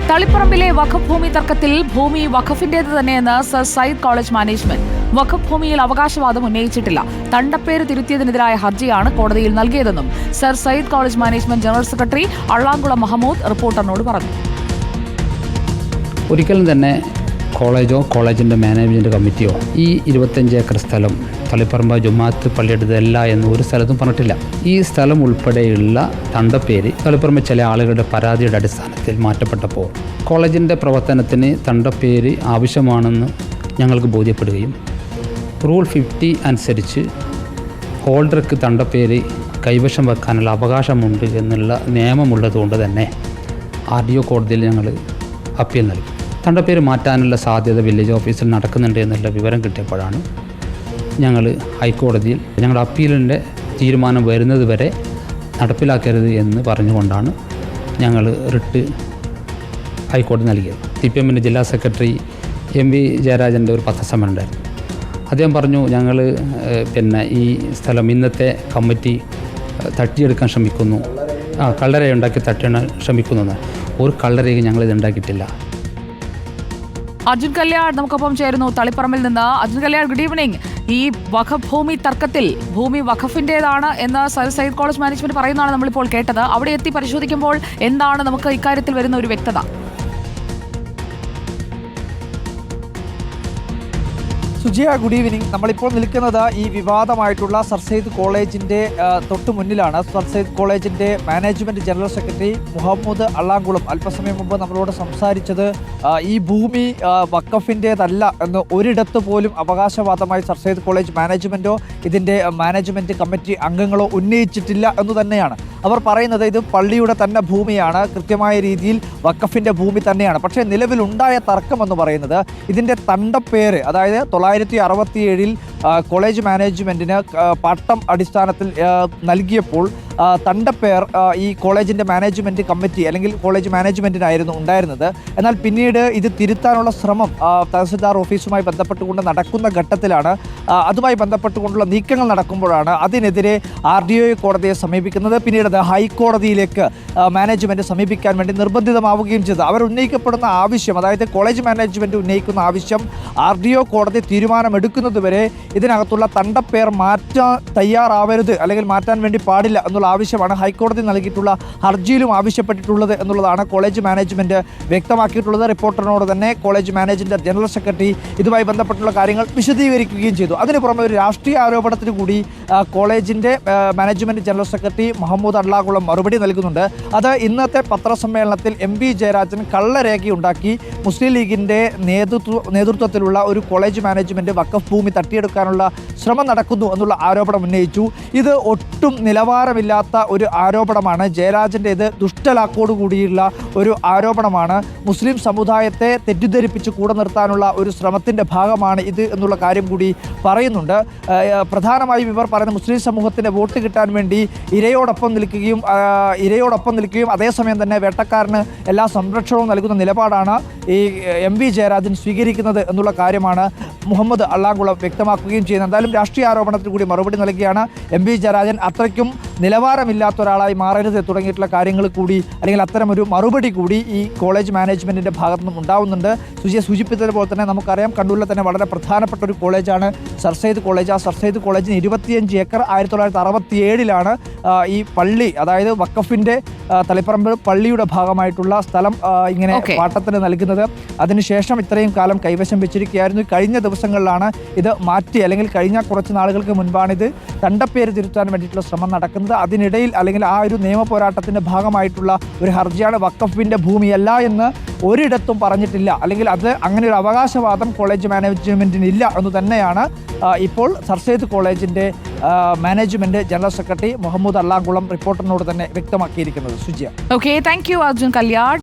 തളിപ്പറമ്പിലെ വഖഫ് ഭൂമി തർക്കത്തിൽ ഭൂമി വഖഫിന്റേത് തന്നെയെന്ന് സർ സയ്യിദ് കോളേജ് മാനേജ്മെന്റ്. വഖഫ് ഭൂമിയിൽ അവകാശവാദം ഉന്നയിച്ചിട്ടില്ല. തണ്ടപ്പേര് തിരുത്തിയതിനെതിരായ ഹർജിയാണ് കോടതിയിൽ നൽകിയതെന്നും Sir Syed College management general secretary Allankulam Mahmood റിപ്പോർട്ടറിനോട് പറഞ്ഞു. ഒരിക്കലും തന്നെ കോളേജോ കോളേജിൻ്റെ മാനേജ്മെൻറ്റ് കമ്മിറ്റിയോ ഈ 25 ഏക്കർ സ്ഥലം തളിപ്പറമ്പ് ജുമാഅത്ത് പള്ളിയെടുത്തതല്ല എന്ന് ഒരു സ്ഥലത്തും പറഞ്ഞിട്ടില്ല. ഈ സ്ഥലം ഉൾപ്പെടെയുള്ള തണ്ടപ്പേര് തളിപ്പറമ്പ് ചില ആളുകളുടെ പരാതിയുടെ അടിസ്ഥാനത്തിൽ മാറ്റപ്പെട്ടപ്പോൾ കോളേജിൻ്റെ പ്രവർത്തനത്തിന് തണ്ടപ്പേര് ആവശ്യമാണെന്ന് ഞങ്ങൾക്ക് ബോധ്യപ്പെടുകയും റൂൾ 50 അനുസരിച്ച് ഹോൾഡർക്ക് തണ്ടപ്പേര് കൈവശം വെക്കാനുള്ള അവകാശമുണ്ട് എന്നുള്ള നിയമമുള്ളതുകൊണ്ട് തന്നെ RDO കോടതിയിൽ ഞങ്ങൾ അപ്പീൽ നൽകി. തണ്ടപ്പേര് മാറ്റാനുള്ള സാധ്യത വില്ലേജ് ഓഫീസിൽ നടക്കുന്നുണ്ട് എന്നുള്ള വിവരം കിട്ടിയപ്പോഴാണ് ഞങ്ങൾ ഹൈക്കോടതിയിൽ ഞങ്ങളുടെ അപ്പീലിൻ്റെ തീരുമാനം വരുന്നത് വരെ നടപ്പിലാക്കരുത് എന്ന് പറഞ്ഞുകൊണ്ടാണ് ഞങ്ങൾ റിട്ട് ഹൈക്കോടതി നൽകിയത്. CPM ജില്ലാ സെക്രട്ടറി MV ജയരാജൻ്റെ ഒരു പത്രസമ്മേളനം ഉണ്ടായിരുന്നു. അദ്ദേഹം പറഞ്ഞു, ഞങ്ങൾ ഈ സ്ഥലം ഇന്നത്തെ കമ്മിറ്റി തട്ടിയെടുക്കാൻ ശ്രമിക്കുന്നു, കള്ളര ഉണ്ടാക്കി തട്ടാൻ ശ്രമിക്കുന്നു. ഒരു കള്ളരയും ഞങ്ങളിത് ഉണ്ടാക്കിയിട്ടില്ല. അർജുൻ കല്യാൺ നമുക്കൊപ്പം ചേരുന്നു തളിപ്പറമ്പിൽ നിന്ന്. Arjun Kalyan, good evening. ഈ വഖഫ് ഭൂമി തർക്കത്തിൽ ഭൂമി വഖഫിന്റേതാണ് എന്ന് സർ സയ്യിദ് കോളേജ് മാനേജ്മെന്റ് പറയുന്നതാണ് നമ്മളിപ്പോൾ കേട്ടത്. അവിടെ എത്തി പരിശോധിക്കുമ്പോൾ എന്താണ് നമുക്ക് ഇക്കാര്യത്തിൽ വരുന്ന ഒരു വ്യക്തത? സുജിയ, ഗുഡ് ഈവനിങ്. നമ്മളിപ്പോൾ നിൽക്കുന്നത് ഈ വിവാദമായിട്ടുള്ള സർ സയ്യിദ് കോളേജിൻ്റെ തൊട്ട് മുന്നിലാണ്. സർ സയ്യിദ് കോളേജിൻ്റെ management general secretary Muhammad Allamkulam അല്പസമയം മുമ്പ് നമ്മളോട് സംസാരിച്ചത് ഈ ഭൂമി വഖഫിൻ്റേതല്ല എന്ന് ഒരിടത്ത് പോലും അവകാശവാദമായി സർ സയ്യിദ് കോളേജ് മാനേജ്മെൻറ്റോ ഇതിൻ്റെ മാനേജ്മെൻറ്റ് കമ്മിറ്റി അംഗങ്ങളോ ഉന്നയിച്ചിട്ടില്ല എന്ന് തന്നെയാണ്. അവർ പറയുന്നത് ഇത് പള്ളിയുടെ തന്നെ ഭൂമിയാണ്, കൃത്യമായ രീതിയിൽ വഖഫിൻ്റെ ഭൂമി തന്നെയാണ്. പക്ഷേ നിലവിലുണ്ടായ തർക്കം എന്ന് പറയുന്നത് ഇതിൻ്റെ തണ്ടപ്പേര്, അതായത് 1967 കോളേജ് മാനേജ്മെൻറ്റിന് പട്ടം അടിസ്ഥാനത്തിൽ നൽകിയപ്പോൾ തണ്ടപ്പേർ ഈ കോളേജിൻ്റെ മാനേജ്മെൻറ്റ് കമ്മിറ്റി അല്ലെങ്കിൽ കോളേജ് മാനേജ്മെൻറ്റിനായിരുന്നു ഉണ്ടായിരുന്നത്. എന്നാൽ പിന്നീട് ഇത് തിരുത്താനുള്ള ശ്രമം തഹസിൽദാർ ഓഫീസുമായി ബന്ധപ്പെട്ടുകൊണ്ട് നടക്കുന്ന ഘട്ടത്തിലാണ്. അതുമായി ബന്ധപ്പെട്ടുകൊണ്ടുള്ള നീക്കങ്ങൾ നടക്കുമ്പോഴാണ് അതിനെതിരെ RDO കോടതിയെ സമീപിക്കുന്നത്. പിന്നീട് അത് ഹൈക്കോടതിയിലേക്ക് മാനേജ്മെൻറ്റ് സമീപിക്കാൻ വേണ്ടി നിർബന്ധിതമാവുകയും ചെയ്തത്. അവർ ഉന്നയിക്കപ്പെടുന്ന ആവശ്യം, അതായത് കോളേജ് മാനേജ്മെൻറ്റ് ഉന്നയിക്കുന്ന ആവശ്യം RDO കോടതി തീരുമാനമെടുക്കുന്നതുവരെ ഇതിനകത്തുള്ള തണ്ടപ്പേർ മാറ്റാൻ തയ്യാറാവരുത് അല്ലെങ്കിൽ മാറ്റാൻ വേണ്ടി പാടില്ല എന്നുള്ള ആവശ്യമാണ് ഹൈക്കോടതി നൽകിയിട്ടുള്ള ഹർജിയിലും ആവശ്യപ്പെട്ടിട്ടുള്ളത് എന്നുള്ളതാണ് കോളേജ് മാനേജ്മെൻറ്റ് വ്യക്തമാക്കിയിട്ടുള്ളത്. റിപ്പോർട്ടറിനോട് തന്നെ കോളേജ് മാനേജ്മെൻറ്റ് ജനറൽ സെക്രട്ടറി ഇതുമായി ബന്ധപ്പെട്ടുള്ള കാര്യങ്ങൾ വിശദീകരിക്കുകയും ചെയ്തു. അതിന് പുറമെ ഒരു രാഷ്ട്രീയ ആരോപണത്തിന് കൂടി കോളേജിൻ്റെ management general secretary Muhammad Allamkulam മറുപടി നൽകുന്നുണ്ട്. അത് ഇന്നത്തെ പത്രസമ്മേളനത്തിൽ MV ജയരാജൻ കള്ളരേഖയുണ്ടാക്കി മുസ്ലിം ലീഗിൻ്റെ നേതൃത്വത്തിലുള്ള ഒരു കോളേജ് മാനേജ്മെൻറ്റ് വഖഫ് ഭൂമി തട്ടിയെടുക്കാനുള്ള ശ്രമം നടക്കുന്നു എന്നുള്ള ആരോപണം ഉന്നയിച്ചു. ഇത് ഒട്ടും നിലവാരമില്ലാത്ത ഒരു ആരോപണമാണ്. ജയരാജൻ്റേത് ദുഷ്ടലാക്കോടുകൂടിയുള്ള ഒരു ആരോപണമാണ്. മുസ്ലിം സമുദായത്തെ തെറ്റിദ്ധരിപ്പിച്ച് കൂടെ നിർത്താനുള്ള ഒരു ശ്രമത്തിൻ്റെ ഭാഗമാണ് ഇത് എന്നുള്ള കാര്യം കൂടി പറയുന്നുണ്ട്. പ്രധാനമായും ഇവർ പറയുന്ന മുസ്ലിം സമൂഹത്തിൻ്റെ വോട്ട് കിട്ടാൻ വേണ്ടി ഇരയോടൊപ്പം നിൽക്കുകയും അതേസമയം തന്നെ വേട്ടക്കാരന് എല്ലാ സംരക്ഷണവും നൽകുന്ന നിലപാടാണ് ഈ MV ജയരാജൻ സ്വീകരിക്കുന്നത് എന്നുള്ള കാര്യമാണ് മുഹമ്മദ് അള്ളാങ്കുളം വ്യക്തമാക്കുകയും ചെയ്യുന്നത്. എന്തായാലും രാഷ്ട്രീയ ആരോപണത്തിന് കൂടി മറുപടി നൽകുകയാണ്. MV ജയരാജൻ അത്രയ്ക്കും നിലവാരമില്ലാത്ത ഒരാളായി മാറരുത് തുടങ്ങിയിട്ടുള്ള കാര്യങ്ങൾ കൂടി അല്ലെങ്കിൽ അത്തരം ഒരു മറുപടി കൂടി ഈ കോളേജ് മാനേജ്മെൻറ്റിൻ്റെ ഭാഗത്തു നിന്നും ഉണ്ടാവുന്നുണ്ട്. സൂചിപ്പിച്ചതുപോലെ തന്നെ നമുക്കറിയാം, കണ്ണൂരിലെ തന്നെ വളരെ പ്രധാനപ്പെട്ട ഒരു കോളേജാണ് സർ സയ്യിദ് കോളേജ്. ആ സർ സയ്യിദ് കോളേജിന് 25 ഏക്കർ 1967 ഈ പള്ളി, അതായത് വഖഫിൻ്റെ തളിപ്പറമ്പ് പള്ളിയുടെ ഭാഗമായിട്ടുള്ള സ്ഥലം ഇങ്ങനെ പാട്ടത്തിന് നൽകുന്നത്. അതിനുശേഷം ഇത്രയും കാലം കൈവശം വെച്ചിരിക്കുകയായിരുന്നു. കഴിഞ്ഞ ദിവസങ്ങളിലാണ് ഇത് മാറ്റി, അല്ലെങ്കിൽ കഴിഞ്ഞ കുറച്ച് നാളുകൾക്ക് മുൻപാണ് ഇത് തണ്ടപ്പേര് തിരുത്താൻ വേണ്ടിയിട്ടുള്ള ശ്രമം നടക്കുന്നത്. അതിനിടയിൽ അല്ലെങ്കിൽ ആ ഒരു നിയമ പോരാട്ടത്തിൻ്റെ ഭാഗമായിട്ടുള്ള ഒരു ഹർജിയാണ്. വഖഫിൻ്റെ ഭൂമിയല്ല എന്ന് ഒരിടത്തും പറഞ്ഞിട്ടില്ല, അല്ലെങ്കിൽ അത് അങ്ങനെ ഒരു അവകാശവാദം കോളേജ് മാനേജ്മെൻറ്റിനില്ല എന്ന് തന്നെയാണ് ഇപ്പോൾ സർ സയ്യിദ് കോളേജിൻ്റെ management general secretary Muhammad Allankulam റിപ്പോർട്ടറിനോട് തന്നെ വ്യക്തമാക്കിയിരിക്കുന്നത്. Sujiya. Okay, thank you Arjun Kalyan.